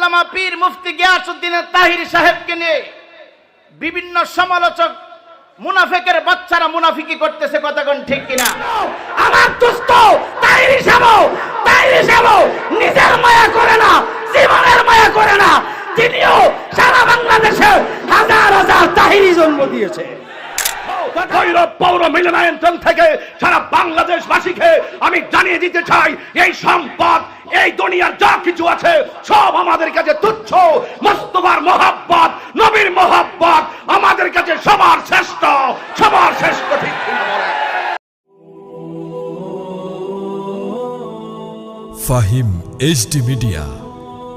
আল্লামা পীর মুফতি গিয়াসউদ্দিন তাহিরি সাহেবকে নিয়ে বিভিন্ন সমালোচক মুনাফিকের বাচ্চারা মুনাফিকি করতেছে, কথা কোন ঠিক কিনা? আমার দোস্ত তাহিরি সাহেব নিজের মায়া করে না, জীবনের মায়া করে না। তিনিও সারা বাংলাদেশে হাজার হাজার তাহিরি জন্ম দিয়েছে। ভৈরব পৌর মিলনায়তন থেকে সারা বাংলাদেশবাসীকে আমি জানিয়ে দিতে চাই, এই সম্পদ, এই দুনিয়ার যা কিছু আছে সব আমাদের কাছে তুচ্ছ। মুস্তাফার মহব্বত, নবীর মহব্বত আমাদের কাছে সবার শ্রেষ্ঠ, সবার শ্রেষ্ঠ। ঠিক কিনা বলেন? ফাহিম এইচডি মিডিয়া,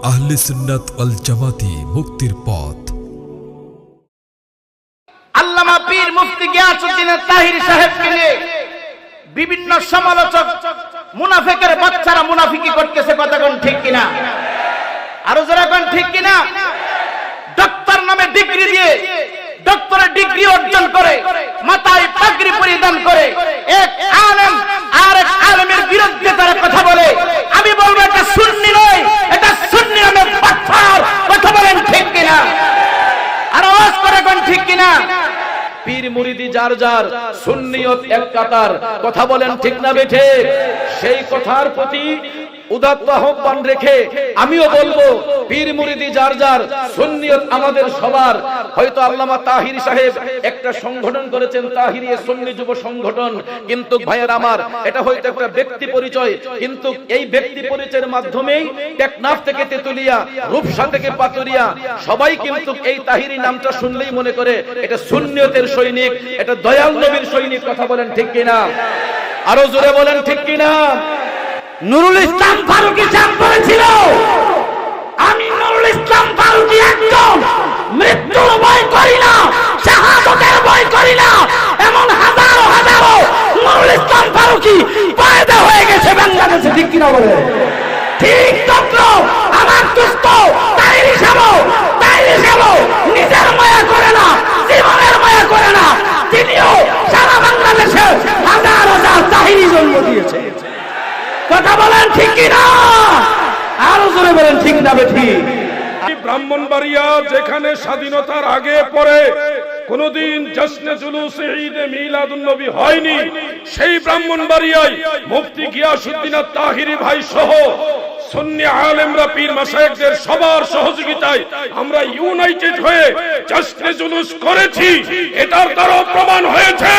আহলে সুন্নাত ওয়াল জামাতি, মুক্তির পথ। আল্লামা পীর মুফতি গিয়াসউদ্দিন তাহিরি সাহেবকে নিয়ে বিভিন্ন সমালোচক মুনাফিকের বাচ্চারা মুনাফিকি করতেছে, কথা কোন ঠিক কিনা? আরো যারা কোন ঠিক কিনা? ডক্টর নামে ডিগ্রি দিয়ে, ডক্টরের ডিগ্রি অর্জন করে, মাথায় পাগড়ি পরিধান করে এক আলেম আর এক আলেমের বিরুদ্ধে তারা কথা বলে। আমি বলবো এটা সুন্নি নয়, এটা সুন্নি নামে পাথর। কথা বলেন ঠিক কিনা? আর আওয়াজ করে কোন ঠিক কিনা? পীর মুরিদি যার যার, সুন্নিয়ত এক কাতার। কথা বলেন ঠিক না বেঠে? সেই কথার প্রতি উদাত্ত আহ্বান রেখে আমিও বলবো, পীর মুরিদি যার যার, সুন্নিয়ত আমাদের সবার। হয়তো আল্লামা তাহিরি সাহেব একটা সংগঠন করেছেন, তাহিরি সুন্নি যুব সংগঠন, কিন্তু ভাইয়ের আমার, এটা হয়তো একটা ব্যক্তি পরিচয়, কিন্তু এই ব্যক্তি পরিচয়ের মাধ্যমেই টেকনাফ থেকে তেতুলিয়া, রূপসা থেকে পাতুরিয়া সবাই কিন্তু এই তাহিরি নামটা শুনলেই মনে করে এটা সুন্নিয়তের সৈনিক, এটা দয়াল নবীর সৈনিক। কথা বলেন ঠিক কিনা? আরো জোরে বলেন ঠিক কিনা? নুরুল ইসলাম ফারুকী সাহেব বলেছিল, আমি নুরুল ইসলাম ফারুকী একদম মৃত্যুর ভয় করি না, শাহাদাতের ভয় করি না। এমন হাজারো হাজারো নুরুল ইসলাম ফারুকী পয়দা হয়ে গেছে বাংলাদেশে। ঠিক কিনা বলে? ঠিক তত্র আমার দোস্ত তাহিরি সাহেব নিজের মায়া করে না, জীবনের মায়া করে না। তিনিও সারা বাংলাদেশে হাজার হাজার তাহিরি জন্ম দিয়েছে। কথা বলেন ঠিক কিনা? আরো জোরে বলেন ঠিক না বেঠিক? ব্রাহ্মণবাড়িয়া যেখানে স্বাধীনতার আগে পরে কোনদিন জশ্নে জুলুসে ঈদে মিলাদুন নবী হয়নি, সেই ব্রাহ্মণবাড়িয়ায় মুফতি গিয়াসউদ্দিন তাহিরি ভাই সহ সুন্নি আলেমরা, পীর মাশায়েখদের সবার সহযোগিতায় আমরা ইউনাইটেড হয়ে জশ্নে জুলুস করেছি। এটার দ্বারা প্রমাণ হয়েছে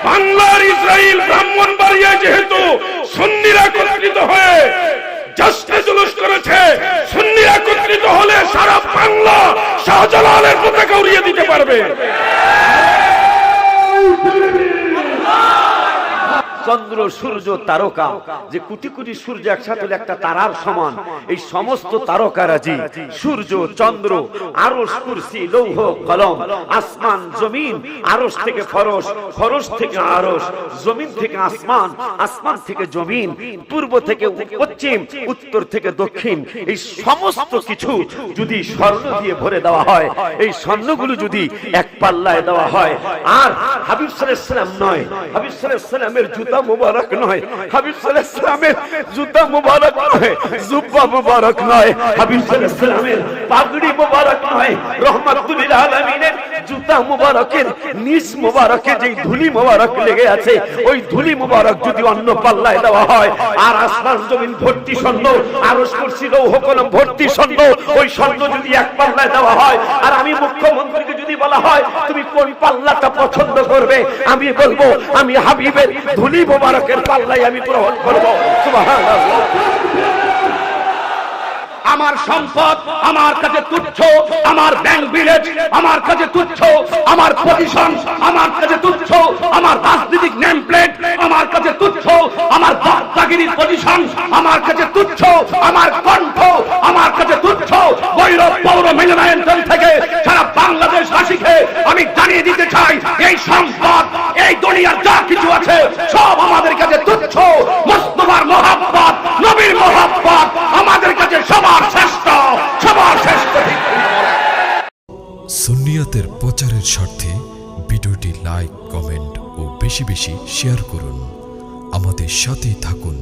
বাংলার ইসরাইল ব্রাহ্মণবাড়িয়ায় যেহেতু সুন্নিরা একত্রিত হয়ে জশ্নে জুলুস করেছে, সুন্নিরা একত্রিত হলে সারা বাংলা শাহজালালের পতাকা উড়িয়ে দিতে পারবে। চন্দ্র, সূর্য, তারকা, যে কোটি কোটি সূর্য একসাথে হলে একটা তারার সমান, এই সমস্ত তারকারাজি, সূর্য, চন্দ্র, আরশ, কুরসি, লৌহ, কলম, আসমান, জমিন, আরশ থেকে ফরশ, ফরশ থেকে আরশ, জমিন থেকে আসমান, আসমান থেকে জমিন, পূর্ব থেকে পশ্চিম, উত্তর থেকে দক্ষিণ, এই সমস্ত কিছু যদি স্বর্ণ দিয়ে ভরে দেওয়া হয়, এই স্বর্ণগুলো যদি এক পাল্লায় দেওয়া হয়, আর হাবিব সাল্লাল্লাহু আলাইহি ওয়াসাল্লাম নয়, হাবিব সাল্লাল্লাহু আলাইহি ওয়াসাল্লামের জুতা মুবারক নয়, হাবিব সাল্লাল্লাহু আলাইহি ওয়াসাল্লামের জুতা মুবারক নয়, জুব্বা মুবারক নয়, হাবিব সাল্লাল্লাহু আলাইহি ওয়াসাল্লামের পাগড়ি মুবারক নয়, রাহমাতুল লিল আলামিনের জুতা মুবারকের নিচ মুবারকে যেই ধুলি মুবারক লেগে আছে, ওই ধুলি মুবারক যদি অন্য পাল্লায় দেওয়া হয়, আর আসমান জমিন ভর্তি স্বর্ণ, আরশ কুরসি লৌহ কলম ভর্তি স্বর্ণ, ওই স্বর্ণ যদি এক পাল্লায় দেওয়া হয়, আর আমি মুখ্যমন্ত্রীকে যদি বলা হয় তুমি কোন পাল্লাটা পছন্দ করবে, আমি বলবো আমি হাবিবের ধুলি মুবারকের পাল্লাই আমি গ্রহণ করব। সুবহানাল্লাহ। আমার সম্পদ আমার কাছে তুচ্ছ, আমার ব্যাংক ব্যালেন্স আমার কাছে তুচ্ছ, আমার পজিশন আমার কাছে তুচ্ছ, আমার রাজনৈতিক নেম প্লেট আমার কাছে তুচ্ছ, আমার দাদাগিরির পজিশন আমার কাছে তুচ্ছ, আমার কণ্ঠ আমার কাছে তুচ্ছ। ভৈরব পৌর মিলনায়তন থেকে সারা বাংলাদেশবাসীকে আমি জানিয়ে দিতে চাই, এই সম্পদ, এই দুনিয়ার যা কিছু আছে সব আমাদের কাছে তুচ্ছ। মুস্তাফার মহব্বত, নবীর মহব্বত আমাদের কাছে সবার শ্রেষ্ঠ, সবার শ্রেষ্ঠ। সুন্নিয়তের প্রচারের স্বার্থে ভিডিওটি লাইক, কমেন্ট ও বেশি বেশি শেয়ার করুন। আমাদের সাথেই থাকুন।